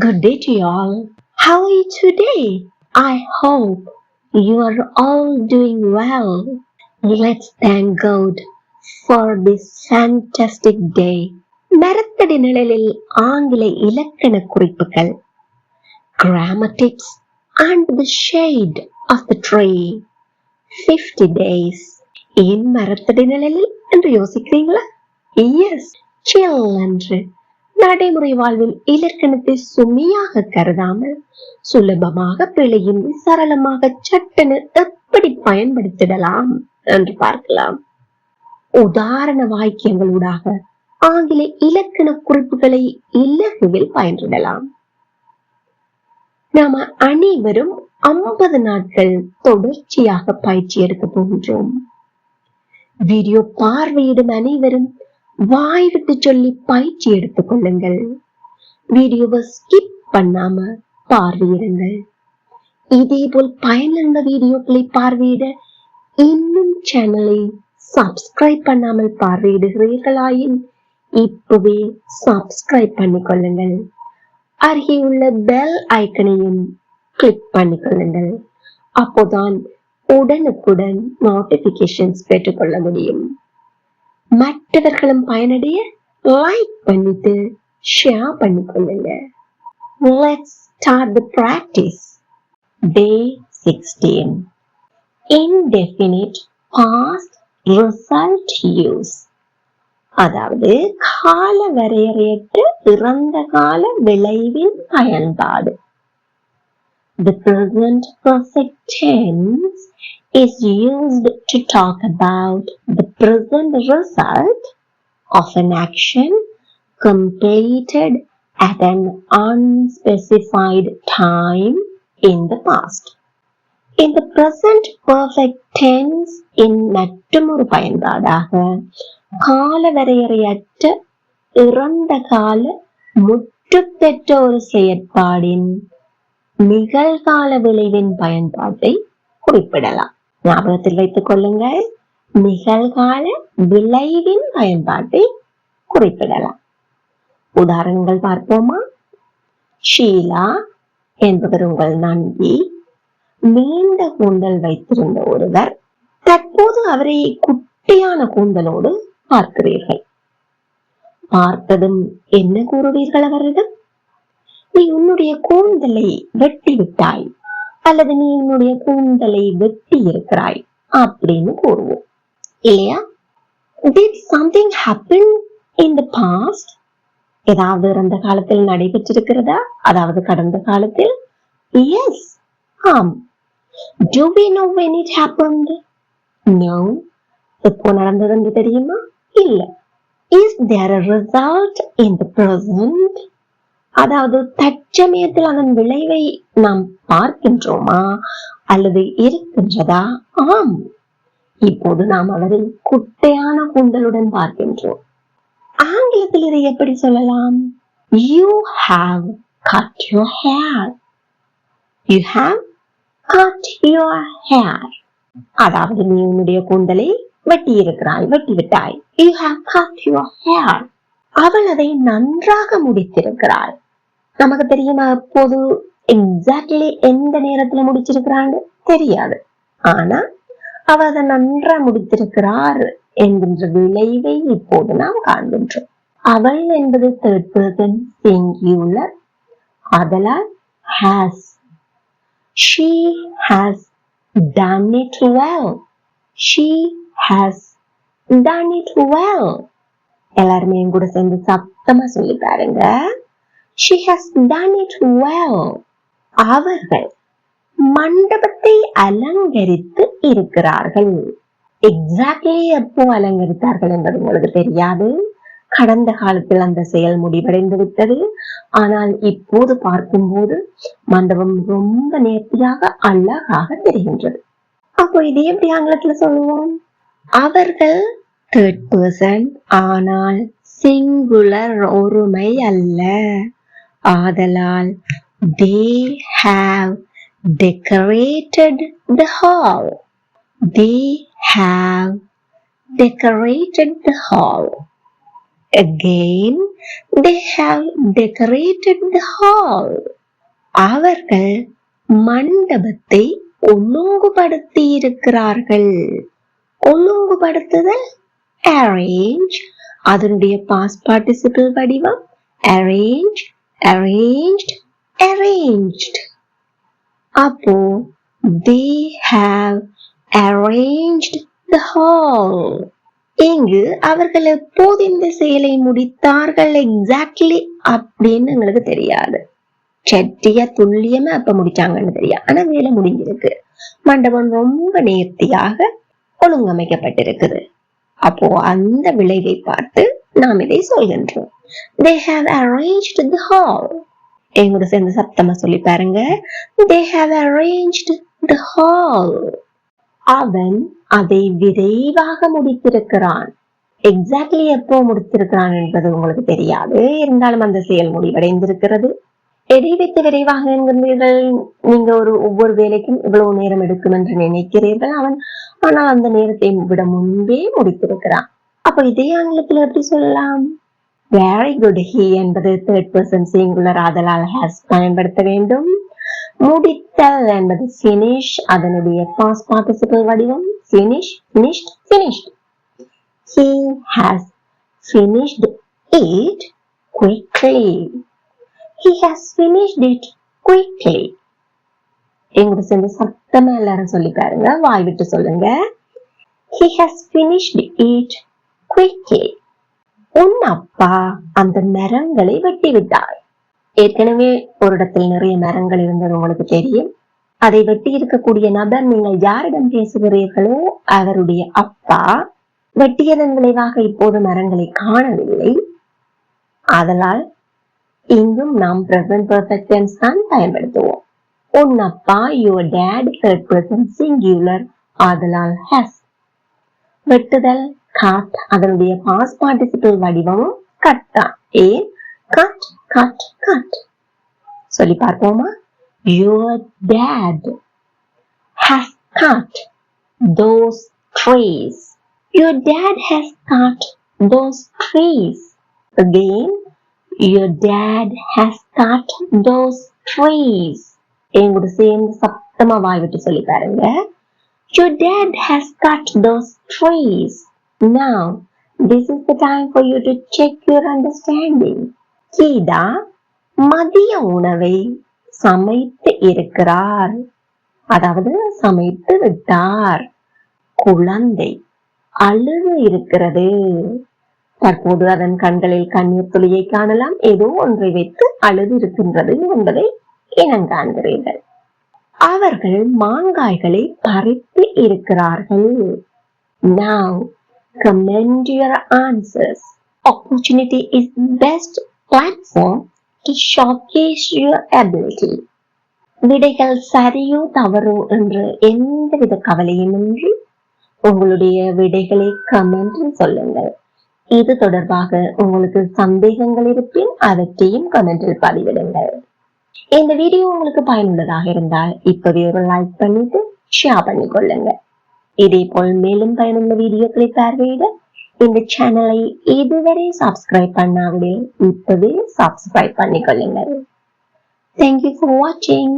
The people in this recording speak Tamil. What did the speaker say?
Good day to you all. How are you today? I hope you are all doing well. Let's thank God for this fantastic day. மரத்தடி நிழலில் ஆங்கில இலக்கண குறிப்புகள், grammar tips and the shade of the tree. 50 days. ஏன் மரத்தடி நிழலில் என்று யோசிக்கிறீங்களா? Yes, chill என்று நடைமுறை வாழ்வில் இலக்கணத்தை சுமையாக கருதாமல் சுலபமாக பிழையின்றி சரளமாக சட்டென எப்படி பயன்படுத்திடலாம் என்று பார்க்கலாம். உதாரண வாக்கியங்களூடாக ஆங்கில இலக்கண குறிப்புகளை இலகுவில் பயன்படலாம். நாம அனைவரும் 50 நாட்கள் தொடர்ச்சியாக பயிற்சி எடுக்க போகின்றோம். வீடியோ பார்வையிடும் அனைவரும் வாய் விட்டு சொல்லி பயிற்சி எடுத்துக் கொள்ளுங்கள். வீடியோவை ஸ்கிப் பண்ணாம பார்வையிடுங்கள். இதேபோல் பயனுள்ள வீடியோக்களை பார்வையிட இன்னும் சேனலை சப்ஸ்கிரைப் பண்ணாமல் பார்வையிடுகிறீர்களாயின் இப்பவே சப்ஸ்கிரைப் பண்ணிக்கொள்ளுங்கள். அருகே உள்ள பெல் ஐக்கனையும் கிளிக் பண்ணிக்கொள்ளுங்கள். அப்போதான் உடனுக்குடன் நோட்டிபிகேஷன்ஸ் பெற்றுக்கொள்ள முடியும். மற்றவர்களும் பயனடைய லைக் பண்ணிட்டு ஷேர் பண்ணிக்கொள்ளுங்க. Let's start the practice. Day 16. Indefinite past result use. அதாவது கால வரையறையற்ற இறந்த கால விளைவின் பயன்பாடு. The present perfect tense is used to talk about the present result of an action completed at an unspecified time in the past. In the present perfect tense in மற்றொரு பயன்பாடாக கால வரையறையற்ற இறந்த கால முற்றுப்பெற்ற ஒரு செயற்பாடின் நிகழ்கால விளைவின் பயன்பாட்டை குறிப்பிடலாம். ஞாபகத்தில் வைத்துக் கொள்ளுங்கள், நிகழ்கால விளைவின் பயன்பாட்டை குறிப்பிடலாம். உதாரணங்கள் பார்ப்போமா? ஷீலா என்பவர் உங்கள் நண்பி. நீண்ட கூந்தல் வைத்திருந்த ஒருவர். தற்போது அவரை குட்டியான கூந்தலோடு பார்க்கிறீர்கள். பார்த்ததும் என்ன கூறுவீர்கள் அவரிடம்? நீ உன்னுடைய கூந்தலை வெட்டி விட்டாய் அல்லது நீ உன்னுடைய கூந்தலை வெட்டி இருக்கிறாய் அப்படின்னு கூறுவோம் இல்லையா? Did something happen in the past? ஏதாவது இறந்த காலத்தில் நடைபெற்றிருக்கிறதா? அதாவது கடந்த காலத்தில்? Yes, ஆம். Do we know when it happened? No. எப்போ நடந்தது என்று தெரியுமா? இல்ல. Is there a result in the present? அதாவது தற்சமயத்தில் அதன் விளைவை நாம் பார்க்கின்றோமா அல்லது இருக்கின்றதா? ஆம். இப்போது நாம் அவரை குட்டையான கூந்தலுடன் பார்க்கின்றோம். ஆங்கிலத்தில் இதை எப்படி சொல்லலாம்? You have cut your hair. You have cut your hair. அதாவது நீ உன்னுடைய கூந்தலை வெட்டி இருக்கிறாய், வெட்டி விட்டாய். You have cut your hair. அவள் அதை நன்றாக முடித்திருக்கிறாள். நமக்கு தெரியுமா எப்போது எக்ஸாக்ட்லி எந்த நேரத்துல முடிச்சிருக்கிறான்னு? தெரியாது. ஆனா அவ அதை நன்றா முடித்திருக்கிறார் என்கின்ற விளைவை இப்போது நாம் காண்கின்றோம். அவள் என்பது third person singular. அதனால் has. She has done it well. She has done it well. எல்லாருமே என் கூட சேர்ந்து சத்தமா சொல்லி பாருங்க. She has done it well. அவர்கள் மண்டபத்தை அலங்கரித்து இருக்கிறார்கள். எக்ஸாக்ட்லி எப்போ அலங்கரித்தார்கள் என்பது உங்களுக்கு தெரியாது. கடந்த காலத்தில் அந்த செயல் முடிவடைந்து விட்டது. ஆனால் இப்போது பார்க்கும்போது மண்டபம் ரொம்ப நேர்த்தியாக அழகாக தெரிகின்றது. அப்போ இதே எப்படி ஆங்கிலத்துல சொல்லுவோம்? அவர்கள் third person, ஆனால் சிங்குலர் ஒருமை அல்ல. ஆதலால் they have decorated the hall. They have decorated the hall. Again, they have decorated the hall. அவர்கள் மண்டபத்தை ஒழுங்குபடுத்தி இருக்கிறார்கள். ஒழுங்குபடுத்துதல் arrange, அதனுடைய past participle வடிவம் arrange, arranged, arranged. அப்போ they have arranged the hall. இங்கு அவர்கள் எப்போது இந்த செயலை முடித்தார்கள் எக்ஸாக்ட்லி அப்படின்னு எங்களுக்கு தெரியாது. சட்டியா துல்லியமா எப்ப முடிச்சாங்கன்னு தெரியாது. ஆனா வேலை முடிஞ்சிருக்கு. மண்டபம் ரொம்ப நேர்த்தியாக ஒழுங்கமைக்கப்பட்டிருக்குது. அப்போ அந்த விளைவை பார்த்து நாம் இதை சொல்கின்றோம். They have arranged the hall. எங்கூட சேர்ந்து சத்தமா சொல்லி பாருங்க. They have arranged the hall. அவன் அதை விரைவாக முடித்திருக்கிறான். எக்ஸாக்ட்லி எப்போ முடித்திருக்கிறான் என்பது உங்களுக்கு தெரியாது. இருந்தாலும் அந்த செயல் முடிவடைந்திருக்கிறது. எதை வைத்து விரைவாக என்கிறீர்கள்? நீங்க ஒவ்வொரு வேலைக்கும் இவ்வளவு நேரம் எடுக்கும் என்று நினைக்கிறீர்கள். ஆனால் அந்த நேரத்தை விட முன்பே முடித்திருக்கிறான். அப்ப இதே ஆங்கிலத்தில் எப்படி சொல்லலாம்? Very good. He என்பது third person singular, ஆதலால் has பயன்படுத்த வேண்டும். முடித்தல் என்பது finish, அதனுடைய past participle வடிவம் finish, finished, finished. He has finished it quickly. He has finished it quickly. எங்கூட சேர்ந்து சத்தமா எல்லாரும் சொல்லி பாருங்க. வாய் விட்டு சொல்லுங்க. He has finished it quickly. உன் அப்பா அந்த மரங்களை வெட்டி விட்டார். ஏற்கனவே ஒரு இடத்தில் நிறைய மரங்கள் இருந்தது உங்களுக்கு தெரியும். அதை வெட்டி இருக்கக்கூடிய நபர் நீங்கள் யாரிடம் பேசுகிறீர்களோ அவருடைய அப்பா. வெட்டியதன் விளைவாக இப்போது மரங்களை காணவில்லை. ஆதலால் இங்கும் நாம் present perfect tense தான் பயன்படுத்துவோம். உன் அப்பா, your dad, third person singular, ஆதலால் has. வெட்டுதல் cut, அதனுடைய past participle வடிவமும் cut தான். ஏன் cut, cut, cut. சொல்லி பார்ப்போமா? Your dad has cut those trees. Your dad has cut those trees. Again, your dad has cut those trees. எங்கூட சேர்ந்து சத்தமா வாய் விட்டு சொல்லி பாருங்க. Your dad has cut those trees. Now, this is the time for you to check your understanding. Geetha மதிய உணவை சமைத்து இருக்கிறார், அதாவது சமைத்து விட்டார். குழந்தை அழுது இருக்கிறது. தற்போது அதன் கண்களில் கண்ணீர் துளியை காணலாம். ஏதோ ஒன்றை வைத்து அழுது இருக்கின்றது என்பதை இனங்காண்கிறீர்கள். அவர்கள் மாங்காய்களை பறித்து இருக்கிறார்கள். Now, comment your answers. Opportunity is best platform to showcase your ability. விடைகள் சரியோ தவறோ என்று எந்தவித கவலையுமின்றி உங்களுடைய விடைகளை கமெண்டில் சொல்லுங்கள். இது தொடர்பாக உங்களுக்கு சந்தேகங்கள் இருப்பின் அவற்றையும் கமெண்டில் பதிவிடுங்கள். இந்த வீடியோ உங்களுக்கு பயனுள்ளதாக இருந்தால் இப்போதே ஒரு லைக் பண்ணிட்டு ஷேர் பண்ணிக்கொள்ளுங்க. இதே போல் மேலும் பயனுள்ள வீடியோக்களை பார்வையிட இந்த சேனலை இதுவரை சப்ஸ்கிரைப் பண்ணாவிட இப்போதே subscribe பண்ணிக்கொள்ளுங்கள். Thank you for watching.